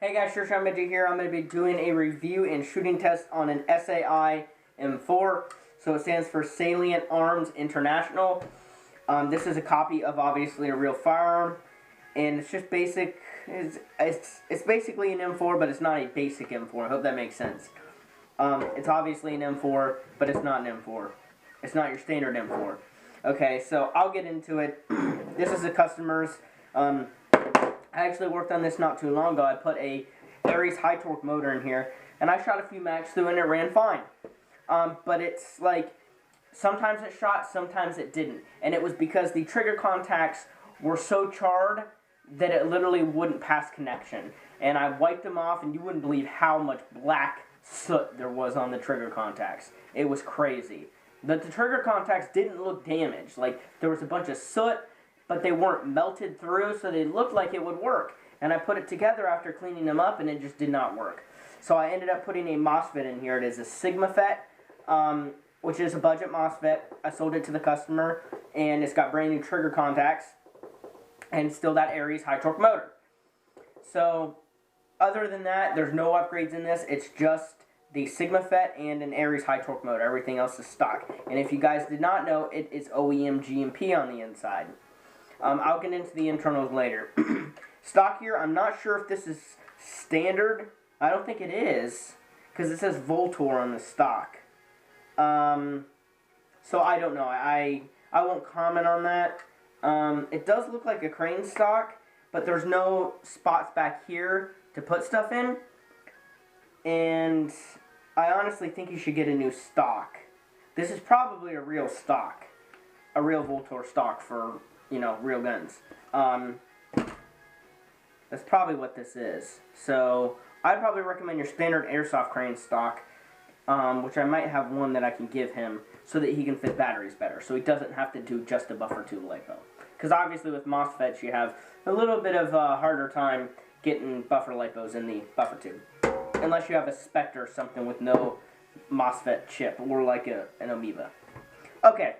Hey guys, Sure I'm here. I'm going to be doing a review and shooting test on an SAI M4. So it stands for Salient Arms International. This is a copy of obviously a real firearm, and it's just basic. It's basically an M4, but it's not a basic M4. I hope that makes sense. It's obviously an M4, but it's not an M4. It's not your standard M4. Okay, so I'll get into it. This is a customer's. I actually worked on this not too long ago. I put a Aries high torque motor in here, and I shot a few mags through, and it ran fine. But it's like sometimes it shot, sometimes it didn't, and it was because the trigger contacts were so charred that it literally wouldn't pass connection. And I wiped them off, and you wouldn't believe how much black soot there was on the trigger contacts. It was crazy. But the trigger contacts didn't look damaged. Like, there was a bunch of soot, but they weren't melted through, so they looked like it would work. And I put it together after cleaning them up, and it just did not work. So I ended up putting a MOSFET in here. It is a Sigma FET, which is a budget MOSFET. I sold it to the customer, and it's got brand new trigger contacts, and still that Aries high torque motor. So other than that, there's no upgrades in this. It's just the Sigma FET and an Aries high torque motor. Everything else is stock. And if you guys did not know, it is OEM GMP on the inside. I'll get into the internals later. Stock here, I'm not sure if this is standard. I don't think it is, because it says Voltor on the stock. So I don't know. I won't comment on that. It does look like a crane stock, but there's no spots back here to put stuff in. And I honestly think you should get a new stock. This is probably a real stock. A real Voltor stock for, you know, real guns. That's probably what this is. So I'd probably recommend your standard airsoft crane stock, which I might have one that I can give him so that he can fit batteries better, so he doesn't have to do just a buffer tube LiPo. Because obviously with MOSFETs you have a little bit of a harder time getting buffer LiPos in the buffer tube, unless you have a Spectre or something with no MOSFET chip, or like an Amoeba. Okay,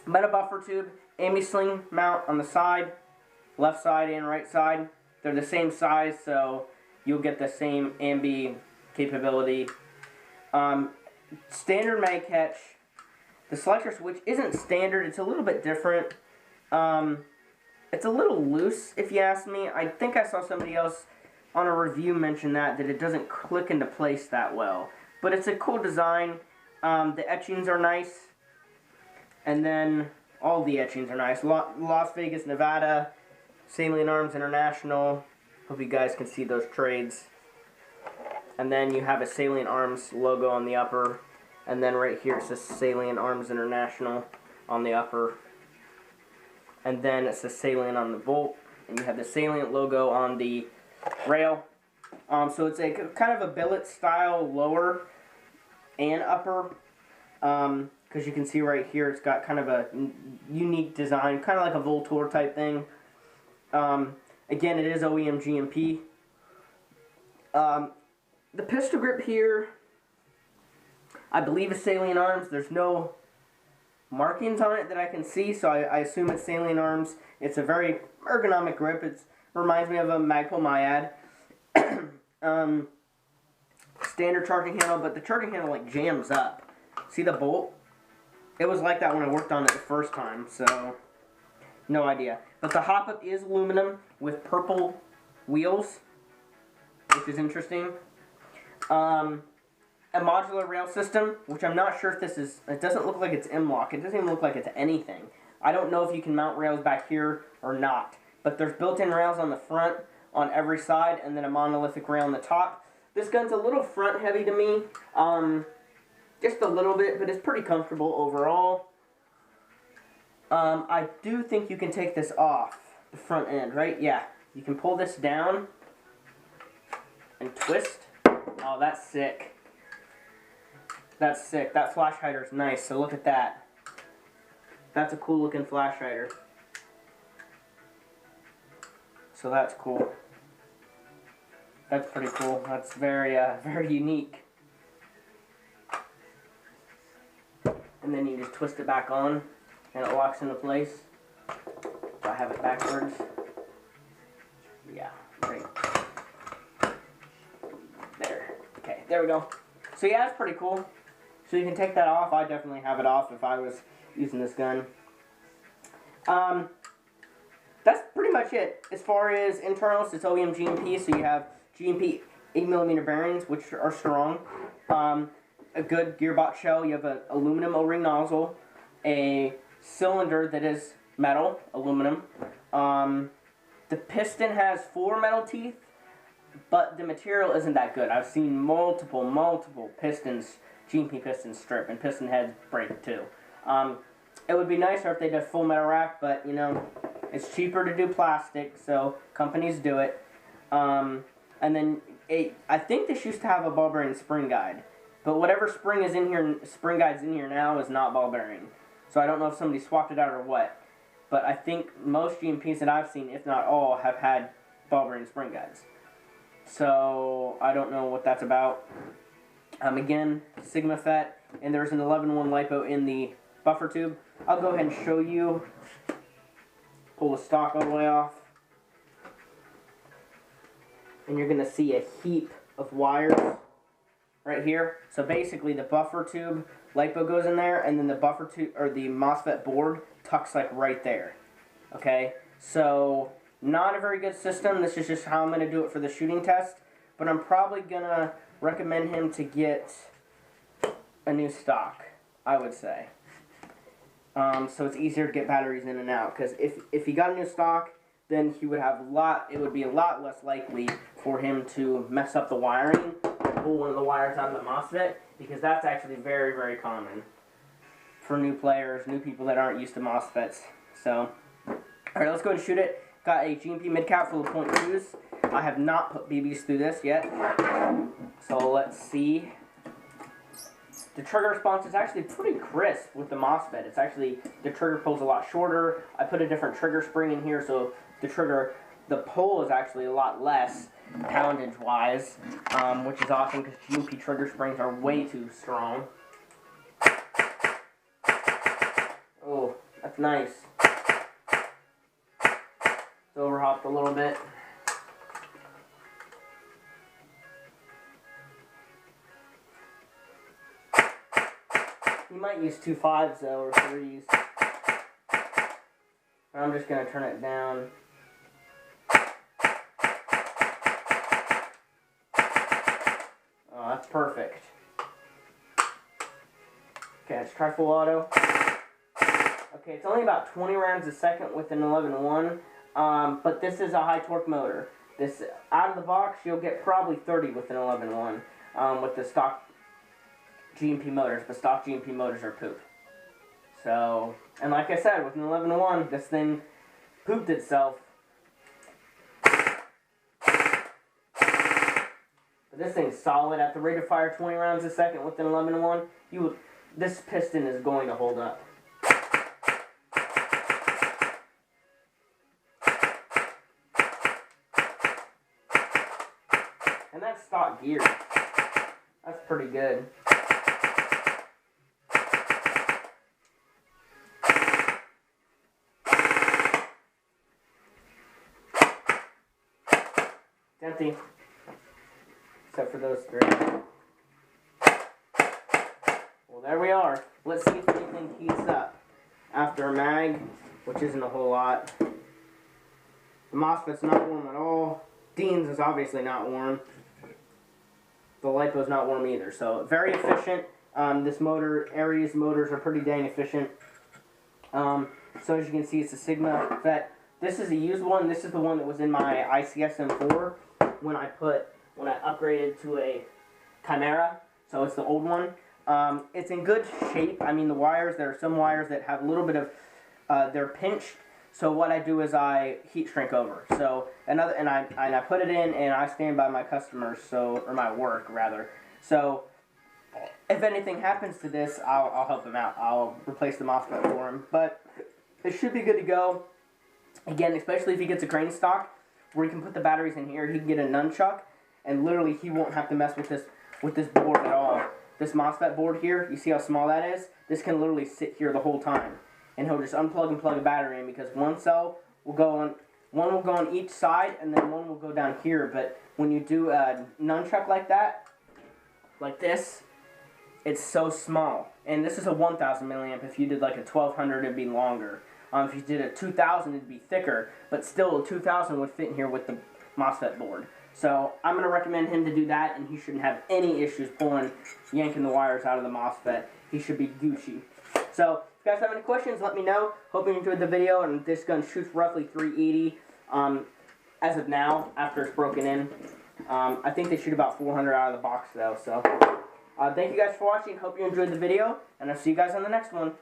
meta buffer tube, ambi-sling mount on the side, left side and right side. They're the same size, so you'll get the same ambi capability. Standard mag catch. The selector switch isn't standard. It's a little bit different. It's a little loose, if you ask me. I think I saw somebody else on a review mention that it doesn't click into place that well. But it's a cool design. The etchings are nice. And then all the etchings are nice. Las Vegas, Nevada, Salient Arms International. Hope you guys can see those trades. And then you have a Salient Arms logo on the upper. And then right here it says Salient Arms International on the upper. And then it says Salient on the bolt. And you have the Salient logo on the rail. So it's a kind of a billet style lower and upper. Because you can see right here it's got kind of a unique design, kind of like a Voltor type thing. Again, it is OEM GMP. The pistol grip here, I believe is Salient Arms. There's no markings on it that I can see, so I assume it's Salient Arms. It's a very ergonomic grip. It reminds me of a Magpul Myad. Standard charging handle, but the charging handle like jams up. See the bolt? It was like that when I worked on it the first time, so no idea. But the hop-up is aluminum with purple wheels, which is interesting. A modular rail system, which I'm not sure if this is, it doesn't look like it's M-LOK. It doesn't even look like it's anything. I don't know if you can mount rails back here or not. But there's built-in rails on the front, on every side, and then a monolithic rail on the top. This gun's a little front-heavy to me. Just a little bit, but it's pretty comfortable overall. I do think you can take this off the front end, right? Yeah. You can pull this down and twist. Oh, that's sick. That's sick. That flash hider is nice, so look at that. That's a cool looking flash hider. So that's cool. That's pretty cool. That's very, very unique. And then you just twist it back on, and it locks into place. So I have it backwards. Yeah, great. There we go. So yeah, that's pretty cool. So you can take that off. I definitely have it off if I was using this gun. That's pretty much it. As far as internals, it's OEM GMP, so you have GMP 8mm bearings, which are strong. A good gearbox shell. You have an aluminum O-ring nozzle. A cylinder that is metal, aluminum. The piston has 4 metal teeth, but the material isn't that good. I've seen multiple pistons, GMP pistons strip, and piston heads break too. It would be nicer if they did full metal rack, but you know, it's cheaper to do plastic, so companies do it. And then I think this used to have a ball bearing spring guide, but whatever spring is in here, spring guide's in here now is not ball bearing. So I don't know if somebody swapped it out or what, but I think most GMPs that I've seen, if not all, have had ball bearing spring guides. So I don't know what that's about. Again, Sigma FET, and there's an 11-1 LiPo in the buffer tube. I'll go ahead and show you. Pull the stock all the way off. And you're going to see a heap of wires right here. So basically the buffer tube LiPo goes in there, and then the buffer tube, or the MOSFET board, tucks like right there. Okay? So not a very good system. This is just how I'm going to do it for the shooting test. But I'm probably going to recommend him to get a new stock, I would say. So it's easier to get batteries in and out. Because if he got a new stock, then he would have it would be a lot less likely for him to mess up the wiring or pull one of the wires out of the MOSFET, because that's actually very, very common for new players, new people that aren't used to MOSFETs. So, alright, let's go ahead and shoot it. Got a GMP mid-cap full of .2s. I have not put BBs through this yet. So let's see. The trigger response is actually pretty crisp with the MOSFET. It's actually, the trigger pull's a lot shorter. I put a different trigger spring in here, so the pull is actually a lot less poundage-wise, which is awesome because GMP trigger springs are way too strong. Oh, that's nice. It's overhopped a little bit. You might use 2 5s though, or 3s. I'm just going to turn it down. Oh, that's perfect. Okay, let's try full auto. Okay, it's only about 20 rounds a second with an 11-1, but this is a high torque motor. This, out of the box, you'll get probably 30 with an 11-1 with the stock GMP motors, but stock GMP motors are poop. So, and like I said, with an 11-1, this thing pooped itself. But this thing's solid. At the rate of fire 20 rounds a second with an 11-1, this piston is going to hold up. And that's stock gear. That's pretty good. It's empty, except for those 3. Well, there we are. Let's see if anything heats up after a mag, which isn't a whole lot. The MOSFET's not warm at all. Dean's is obviously not warm. The LiPo's not warm either, so very efficient. This motor, Aries motors are pretty dang efficient. So as you can see, it's a Sigma FET. This is a used one. This is the one that was in my ICS M4 when I upgraded to a Chimera. So it's the old one. It's in good shape. I mean, the wires, there are some wires that have a little bit of, they're pinched. So what I do is I heat shrink over. So and I put it in, and I stand by my customers, or my work rather. So if anything happens to this, I'll help him out. I'll replace the MOSFET for him. But it should be good to go. Again, especially if he gets a crane stock where he can put the batteries in here, he can get a nunchuck, and literally he won't have to mess with this board at all. This MOSFET board here, you see how small that is? This can literally sit here the whole time, and he'll just unplug and plug a battery in, because one cell will go on, one will go on each side, and then one will go down here. But when you do a nunchuck like that, like this, it's so small. And this is a 1000 milliamp. If you did like a 1200, it'd be longer. If you did a 2000, it'd be thicker, but still a 2000 would fit in here with the MOSFET board. So I'm going to recommend him to do that, and he shouldn't have any issues yanking the wires out of the MOSFET. He should be Gucci. So if you guys have any questions, let me know. Hope you enjoyed the video, and this gun shoots roughly 380 as of now, after it's broken in. I think they shoot about 400 out of the box, though. So thank you guys for watching. Hope you enjoyed the video, and I'll see you guys on the next one.